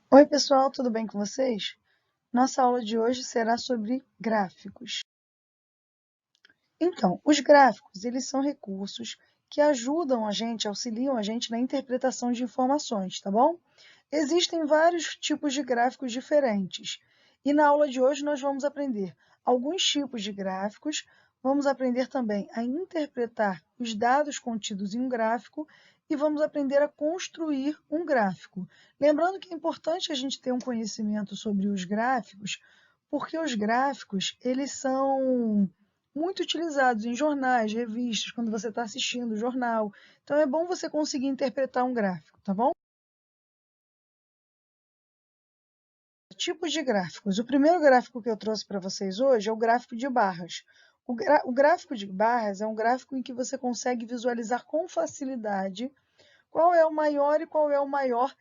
Oi, pessoal, tudo bem com vocês? Nossa aula de hoje será sobre gráficos. Então, os gráficos, eles são recursos que ajudam a gente, auxiliam a gente na interpretação de informações, tá bom? Existem vários tipos de gráficos diferentes. E na aula de hoje nós vamos aprender alguns tipos de gráficos, vamos aprender também a interpretar os dados contidos em um gráfico e vamos aprender a construir um gráfico. Lembrando que é importante a gente ter um conhecimento sobre os gráficos, porque os gráficos, eles são muito utilizados em jornais, revistas, quando você está assistindo o jornal. Então é bom você conseguir interpretar um gráfico, tá bom? Tipos de gráficos. O primeiro gráfico que eu trouxe para vocês hoje é o gráfico de barras. O gráfico de barras é um gráfico em que você consegue visualizar com facilidade qual é o maior e qual é o maior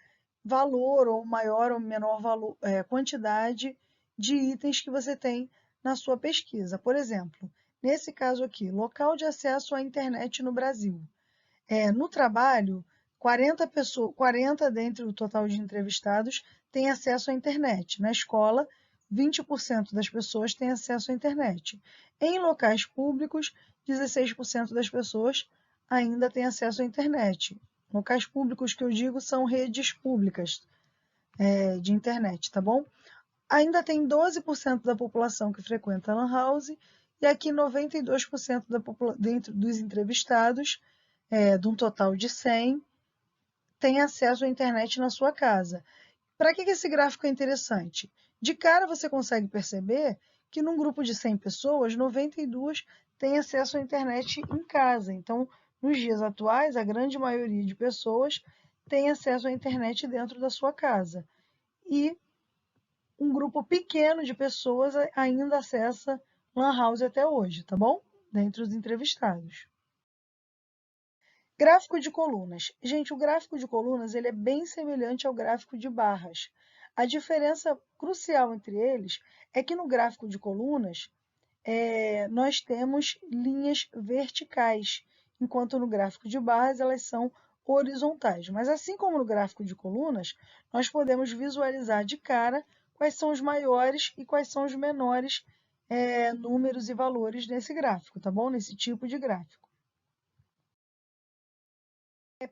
valor, ou maior ou menor valor, quantidade de itens que você tem na sua pesquisa. Por exemplo, nesse caso aqui, local de acesso à internet no Brasil. No trabalho, 40 dentre o total de entrevistados têm acesso à internet. Na escola, 20% das pessoas têm acesso à internet. Em locais públicos, 16% das pessoas ainda têm acesso à internet. Locais públicos que eu digo são redes públicas de internet, tá bom? Ainda tem 12% da população que frequenta a Lan House, e aqui 92% dentro dos entrevistados, de um total de 100, tem acesso à internet na sua casa. Para que esse gráfico é interessante? De cara você consegue perceber que num grupo de 100 pessoas, 92 têm acesso à internet em casa. Então, nos dias atuais, a grande maioria de pessoas tem acesso à internet dentro da sua casa. E um grupo pequeno de pessoas ainda acessa Lan House até hoje, tá bom? Dentre os entrevistados. Gráfico de colunas. Gente, o gráfico de colunas ele é bem semelhante ao gráfico de barras. A diferença crucial entre eles é que no gráfico de colunas nós temos linhas verticais, enquanto no gráfico de barras elas são horizontais. Mas assim como no gráfico de colunas, nós podemos visualizar de cara quais são os maiores e quais são os menores números e valores nesse gráfico, tá bom? Nesse tipo de gráfico.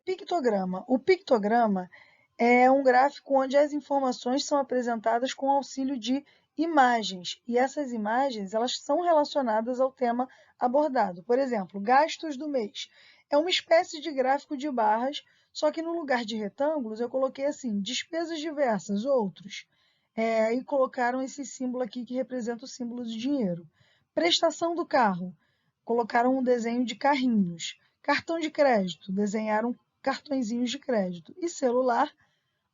Pictograma. O pictograma é um gráfico onde as informações são apresentadas com auxílio de imagens, e essas imagens elas são relacionadas ao tema abordado. Por exemplo, gastos do mês. É uma espécie de gráfico de barras, só que no lugar de retângulos eu coloquei assim, despesas diversas, outros. E colocaram esse símbolo aqui que representa o símbolo de dinheiro. Prestação do carro. Colocaram um desenho de carrinhos. Cartão de crédito, desenharam cartõezinhos de crédito. E celular,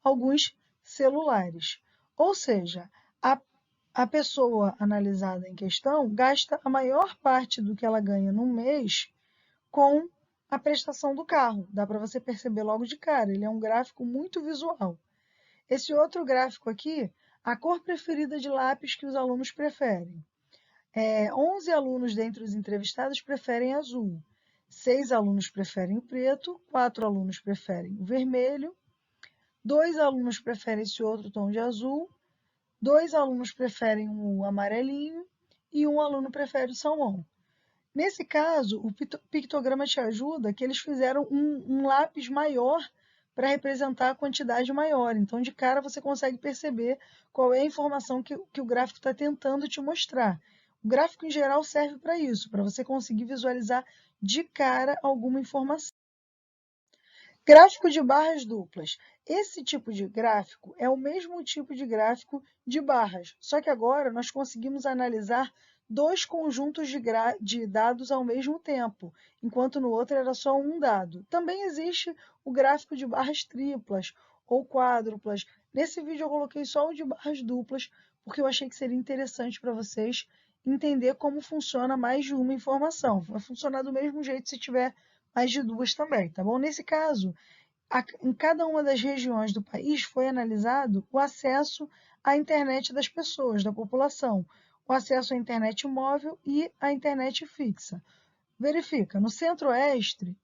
alguns celulares. Ou seja, a pessoa analisada em questão gasta a maior parte do que ela ganha no mês com a prestação do carro. Dá para você perceber logo de cara, ele é um gráfico muito visual. Esse outro gráfico aqui, a cor preferida de lápis que os alunos preferem. 11 alunos dentre os entrevistados preferem azul. 6 alunos preferem o preto, 4 alunos preferem o vermelho, 2 alunos preferem esse outro tom de azul, 2 alunos preferem o amarelinho e um aluno prefere o salmão. Nesse caso, o pictograma te ajuda que eles fizeram um lápis maior para representar a quantidade maior. Então, de cara, você consegue perceber qual é a informação que o gráfico está tentando te mostrar. O gráfico, em geral, serve para isso, para você conseguir visualizar de cara alguma informação. Gráfico de barras duplas. Esse tipo de gráfico é o mesmo tipo de gráfico de barras, só que agora nós conseguimos analisar dois conjuntos de dados ao mesmo tempo, enquanto no outro era só um dado. Também existe o gráfico de barras triplas ou quádruplas. Nesse vídeo eu coloquei só o de barras duplas, porque eu achei que seria interessante para vocês entender como funciona mais de uma informação. Vai funcionar do mesmo jeito se tiver mais de duas também, tá bom? Nesse caso, em cada uma das regiões do país foi analisado o acesso à internet das pessoas, da população, o acesso à internet móvel e à internet fixa. Verifica, no centro-oeste,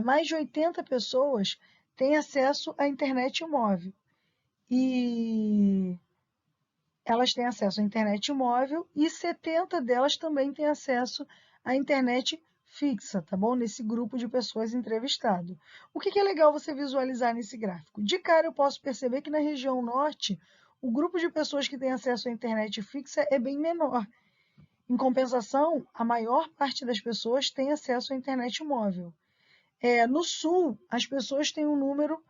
mais de 80 pessoas têm acesso à internet móvel. E elas têm acesso à internet móvel e 70 delas também têm acesso à internet fixa, tá bom? Nesse grupo de pessoas entrevistado. O que é legal você visualizar nesse gráfico? De cara eu posso perceber que na região norte, o grupo de pessoas que tem acesso à internet fixa é bem menor. Em compensação, a maior parte das pessoas tem acesso à internet móvel. No sul, as pessoas têm um número,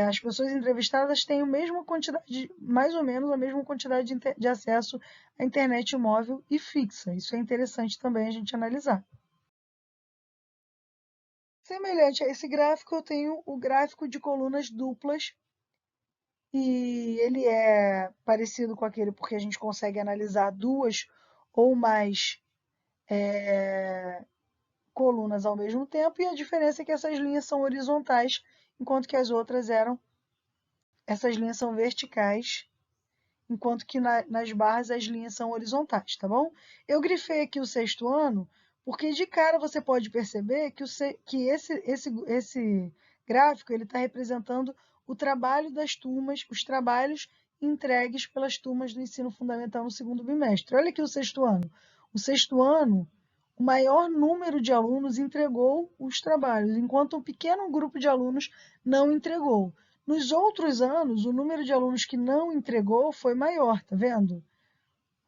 as pessoas entrevistadas têm a mesma quantidade, mais ou menos a mesma quantidade de acesso à internet móvel e fixa. Isso é interessante também a gente analisar. Semelhante a esse gráfico, eu tenho o gráfico de colunas duplas, e ele é parecido com aquele porque a gente consegue analisar duas ou mais colunas ao mesmo tempo, e a diferença é que essas linhas são horizontais, enquanto que as outras essas linhas são verticais, enquanto que nas barras as linhas são horizontais, tá bom? Eu grifei aqui o sexto ano, porque de cara você pode perceber que esse gráfico ele está representando o trabalho das turmas, os trabalhos entregues pelas turmas do ensino fundamental no segundo bimestre. Olha aqui o sexto ano. O sexto ano, o maior número de alunos entregou os trabalhos, enquanto um pequeno grupo de alunos não entregou. Nos outros anos, o número de alunos que não entregou foi maior, tá vendo?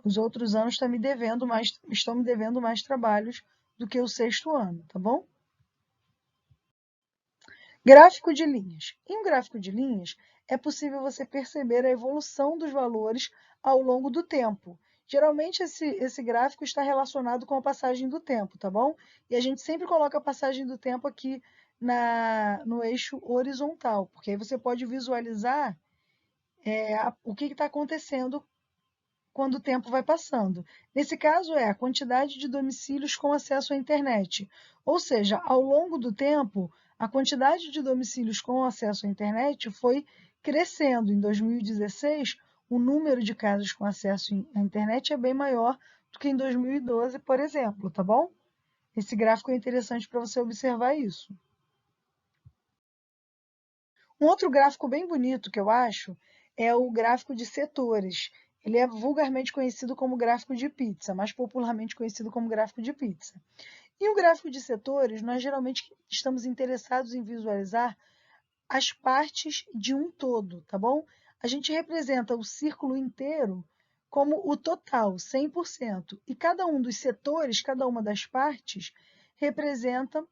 Os outros anos estão me devendo mais trabalhos do que o sexto ano, tá bom? Gráfico de linhas. Em um gráfico de linhas, é possível você perceber a evolução dos valores ao longo do tempo. Geralmente, esse gráfico está relacionado com a passagem do tempo, tá bom? E a gente sempre coloca a passagem do tempo aqui no eixo horizontal, porque aí você pode visualizar o que está acontecendo quando o tempo vai passando. Nesse caso, é a quantidade de domicílios com acesso à internet. Ou seja, ao longo do tempo, a quantidade de domicílios com acesso à internet foi crescendo. Em 2016, o número de casas com acesso à internet é bem maior do que em 2012, por exemplo, tá bom? Esse gráfico é interessante para você observar isso. Um outro gráfico bem bonito que eu acho é o gráfico de setores. Ele é vulgarmente conhecido como gráfico de pizza, mais popularmente conhecido como gráfico de pizza. E o gráfico de setores, nós geralmente estamos interessados em visualizar as partes de um todo, tá bom? A gente representa o círculo inteiro como o total, 100%. E cada um dos setores, cada uma das partes, representa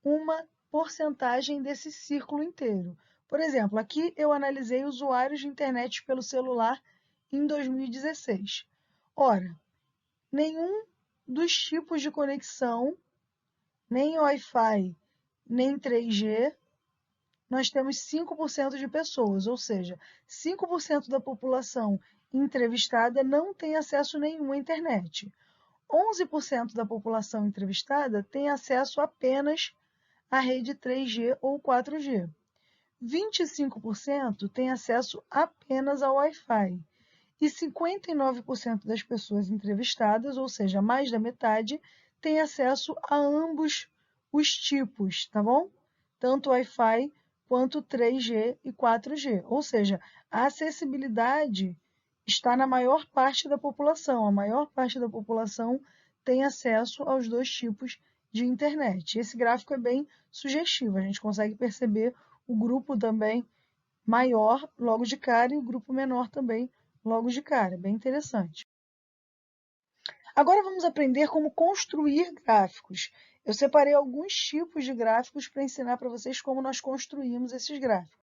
uma porcentagem desse círculo inteiro. Por exemplo, aqui eu analisei usuários de internet pelo celular em 2016. Ora, nenhum dos tipos de conexão, nem Wi-Fi, nem 3G, nós temos 5% de pessoas, ou seja, 5% da população entrevistada não tem acesso nenhum à internet. 11% da população entrevistada tem acesso apenas à rede 3G ou 4G. 25% tem acesso apenas ao Wi-Fi. E 59% das pessoas entrevistadas, ou seja, mais da metade, tem acesso a ambos os tipos, tá bom? Tanto Wi-Fi quanto 3G e 4G. Ou seja, a acessibilidade está na maior parte da população. A maior parte da população tem acesso aos dois tipos de internet. Esse gráfico é bem sugestivo, a gente consegue perceber o grupo também maior logo de cara e o grupo menor também logo de cara. Bem interessante. Agora vamos aprender como construir gráficos. Eu separei alguns tipos de gráficos para ensinar para vocês como nós construímos esses gráficos.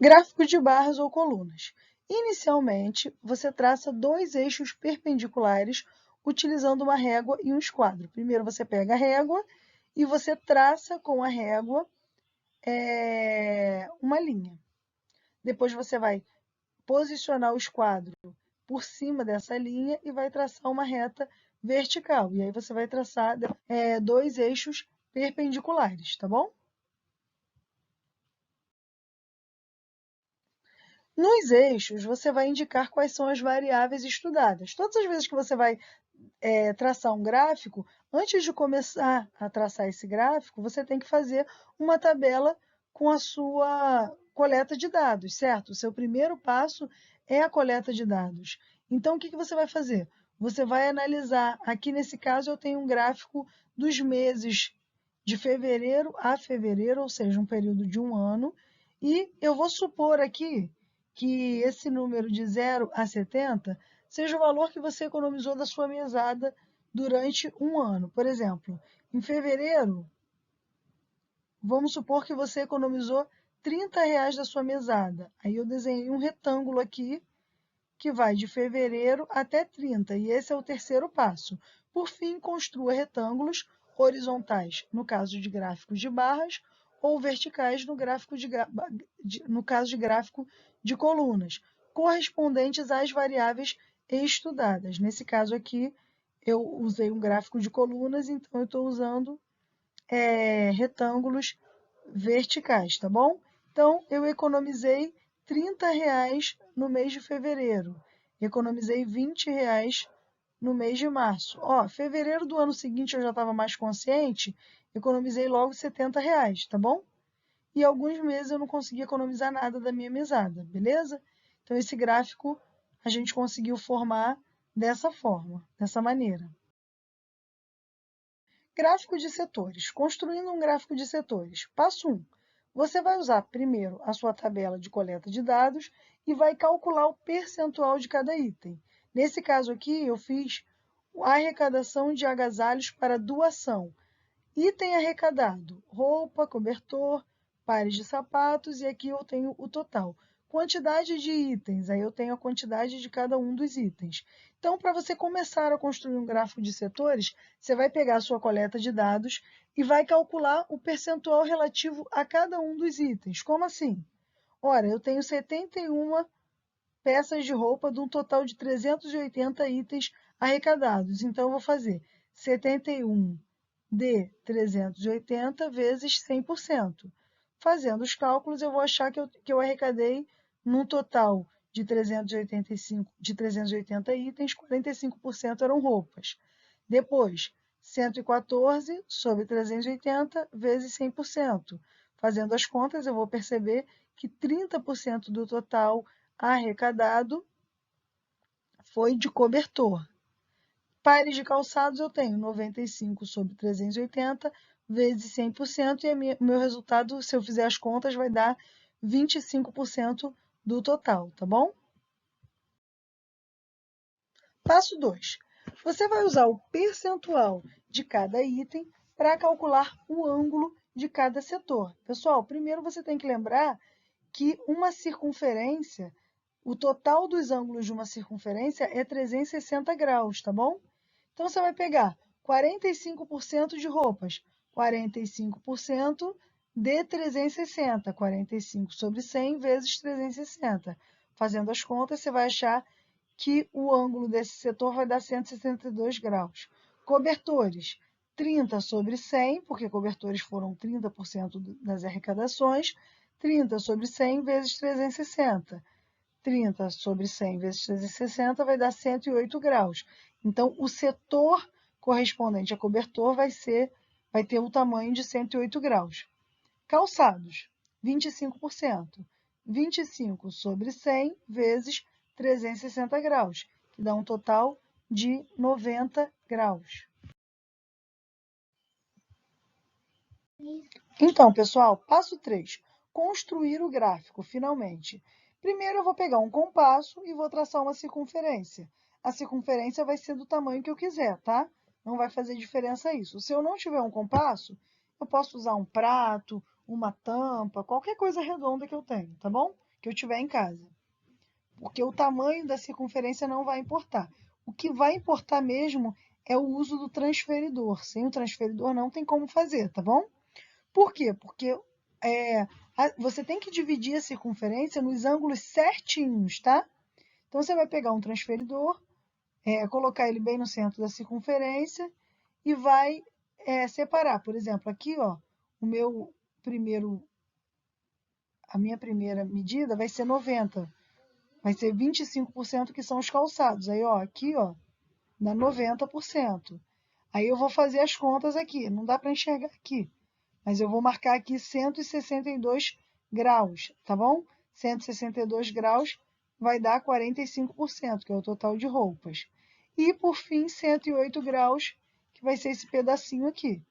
Gráfico de barras ou colunas. Inicialmente, você traça dois eixos perpendiculares utilizando uma régua e um esquadro. Primeiro você pega a régua e você traça com a régua uma linha. Depois você vai posicionar o esquadro por cima dessa linha e vai traçar uma reta vertical. E aí você vai traçar dois eixos perpendiculares, tá bom? Nos eixos, você vai indicar quais são as variáveis estudadas. Todas as vezes que você vai traçar um gráfico, Antes de começar a traçar esse gráfico, você tem que fazer uma tabela com a sua coleta de dados, certo? O seu primeiro passo é a coleta de dados. Então, o que você vai fazer? Você vai analisar, aqui nesse caso eu tenho um gráfico dos meses de fevereiro a fevereiro, ou seja, um período de um ano, e eu vou supor aqui que esse número de 0 a 70 seja o valor que você economizou da sua mesada durante um ano. Por exemplo, em fevereiro, vamos supor que você economizou R$ 30 da sua mesada. Aí eu desenhei um retângulo aqui que vai de fevereiro até 30, e esse é o terceiro passo. Por fim, construa retângulos horizontais, no caso de gráficos de barras, ou verticais, no caso de gráfico de colunas, correspondentes às variáveis estudadas. Nesse caso aqui, eu usei um gráfico de colunas, então eu estou usando retângulos verticais, tá bom? Então, eu economizei R$ 30 no mês de fevereiro, economizei R$ 20 no mês de março. Ó, fevereiro do ano seguinte eu já estava mais consciente, economizei logo R$ 70, tá bom? E alguns meses eu não consegui economizar nada da minha mesada, beleza? Então, esse gráfico a gente conseguiu formar dessa forma, dessa maneira. Gráfico de setores. Construindo um gráfico de setores. Passo 1. Você vai usar primeiro a sua tabela de coleta de dados e vai calcular o percentual de cada item. Nesse caso aqui, eu fiz a arrecadação de agasalhos para doação. Item arrecadado: roupa, cobertor, pares de sapatos, e aqui eu tenho o total. Quantidade de itens, aí eu tenho a quantidade de cada um dos itens. Então, para você começar a construir um gráfico de setores, você vai pegar a sua coleta de dados e vai calcular o percentual relativo a cada um dos itens. Como assim? Ora, eu tenho 71 peças de roupa de um total de 380 itens arrecadados. Então, eu vou fazer 71 de 380 vezes 100%. Fazendo os cálculos, eu vou achar que eu arrecadei num total de 380 itens, 45% eram roupas. Depois, 114 sobre 380 vezes 100%. Fazendo as contas, eu vou perceber que 30% do total arrecadado foi de cobertor. Pares de calçados eu tenho 95 sobre 380 vezes 100%, e o meu resultado, se eu fizer as contas, vai dar 25% do total, tá bom? Passo 2. Você vai usar o percentual de cada item para calcular o ângulo de cada setor. Pessoal, primeiro você tem que lembrar que uma circunferência, o total dos ângulos de uma circunferência é 360 graus, tá bom? Então, você vai pegar 45% de roupas, 45% de 360, 45 sobre 100 vezes 360. Fazendo as contas, você vai achar que o ângulo desse setor vai dar 162 graus. Cobertores, 30 sobre 100, porque cobertores foram 30% das arrecadações, 30 sobre 100 vezes 360. 30 sobre 100 vezes 360 vai dar 108 graus. Então, o setor correspondente a cobertor vai ter o tamanho de 108 graus. Calçados, 25%. 25 sobre 100 vezes 360 graus, que dá um total de 90 graus. Então, pessoal, passo 3. Construir o gráfico, finalmente. Primeiro, eu vou pegar um compasso e vou traçar uma circunferência. A circunferência vai ser do tamanho que eu quiser, tá? Não vai fazer diferença isso. Se eu não tiver um compasso, eu posso usar um prato, uma tampa, qualquer coisa redonda que eu tenho, tá bom? Que eu tiver em casa. Porque o tamanho da circunferência não vai importar. O que vai importar mesmo é o uso do transferidor. Sem o transferidor não tem como fazer, tá bom? Por quê? Porque você tem que dividir a circunferência nos ângulos certinhos, tá? Então, você vai pegar um transferidor, colocar ele bem no centro da circunferência e vai separar. Por exemplo, aqui, ó, a minha primeira medida vai ser 90. Vai ser 25% que são os calçados. Aí, ó, aqui, ó, dá 90%. Aí eu vou fazer as contas aqui, não dá para enxergar aqui, mas eu vou marcar aqui 162 graus, tá bom? 162 graus vai dar 45%, que é o total de roupas. E, por fim, 108 graus, que vai ser esse pedacinho aqui,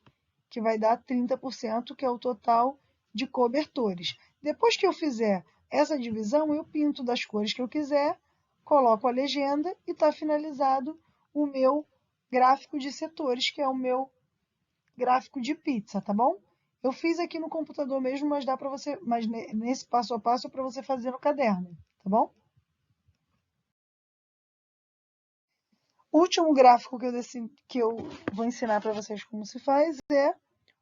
que vai dar 30%, que é o total de cobertores. Depois que eu fizer essa divisão, eu pinto das cores que eu quiser, coloco a legenda e está finalizado o meu gráfico de setores, que é o meu gráfico de pizza, tá bom? Eu fiz aqui no computador mesmo, mas dá para você, mas nesse passo a passo é para você fazer no caderno, tá bom? O último gráfico que eu vou ensinar para vocês como se faz é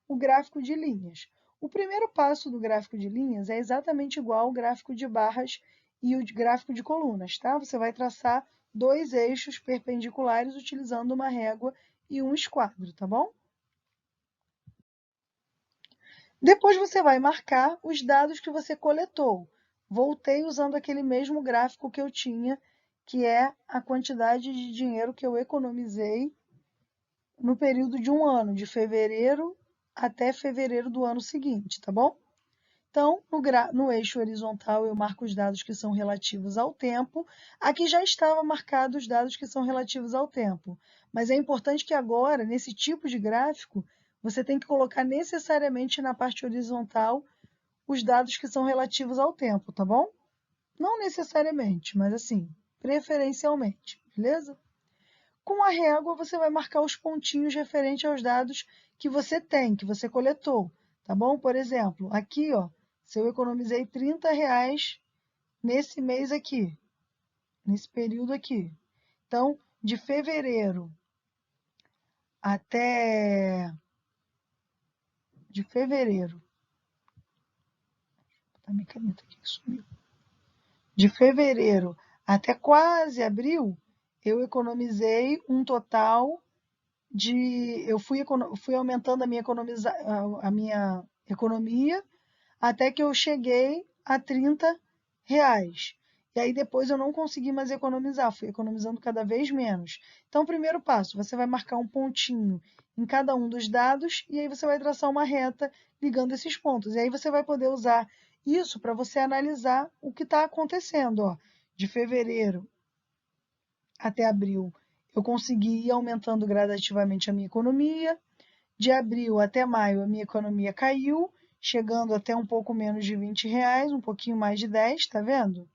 o gráfico de linhas. O primeiro passo do gráfico de linhas é exatamente igual ao gráfico de barras e o gráfico de colunas, tá? Você vai traçar dois eixos perpendiculares utilizando uma régua e um esquadro, tá bom? Depois você vai marcar os dados que você coletou. Voltei usando aquele mesmo gráfico que eu tinha, que é a quantidade de dinheiro que eu economizei no período de um ano, de fevereiro até fevereiro do ano seguinte, tá bom? Então, no eixo horizontal, eu marco os dados que são relativos ao tempo. Aqui já estava marcado os dados que são relativos ao tempo. Mas é importante que agora, nesse tipo de gráfico, você tem que colocar necessariamente na parte horizontal os dados que são relativos ao tempo, tá bom? Não necessariamente, mas assim, preferencialmente, beleza? Com a régua, você vai marcar os pontinhos referentes aos dados que você tem, que você coletou, tá bom? Por exemplo, aqui, ó, se eu economizei R$ 30 nesse mês aqui, nesse período aqui. Então, de fevereiro até... De fevereiro... Tá minha caneta aqui que sumiu. De fevereiro até quase abril, eu economizei um total de... Eu fui aumentando a minha economia até que eu cheguei a R$ 30. E aí depois eu não consegui mais economizar, fui economizando cada vez menos. Então, primeiro passo, você vai marcar um pontinho em cada um dos dados e aí você vai traçar uma reta ligando esses pontos. E aí você vai poder usar isso para você analisar o que está acontecendo. Ó. De fevereiro até abril, eu consegui ir aumentando gradativamente a minha economia. De abril até maio, a minha economia caiu, chegando até um pouco menos de R$ 20, um pouquinho mais de 10, tá vendo?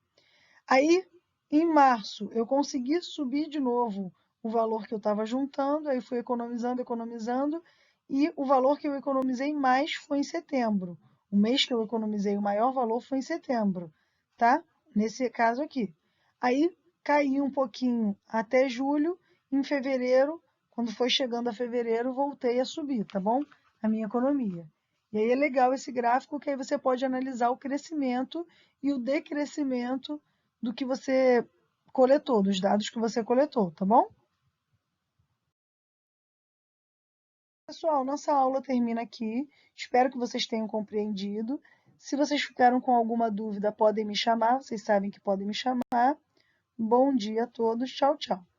Aí, em março, eu consegui subir de novo o valor que eu estava juntando, aí fui economizando, economizando, e o valor que eu economizei mais foi em setembro. O mês que eu economizei o maior valor foi em setembro, tá? Nesse caso aqui. Aí, caí um pouquinho até julho, em fevereiro, quando foi chegando a fevereiro, voltei a subir, tá bom? A minha economia. E aí é legal esse gráfico, que aí você pode analisar o crescimento e o decrescimento do que você coletou, dos dados que você coletou, tá bom? Pessoal, nossa aula termina aqui. Espero que vocês tenham compreendido. Se vocês ficaram com alguma dúvida, podem me chamar. Vocês sabem que podem me chamar. Bom dia a todos. Tchau, tchau.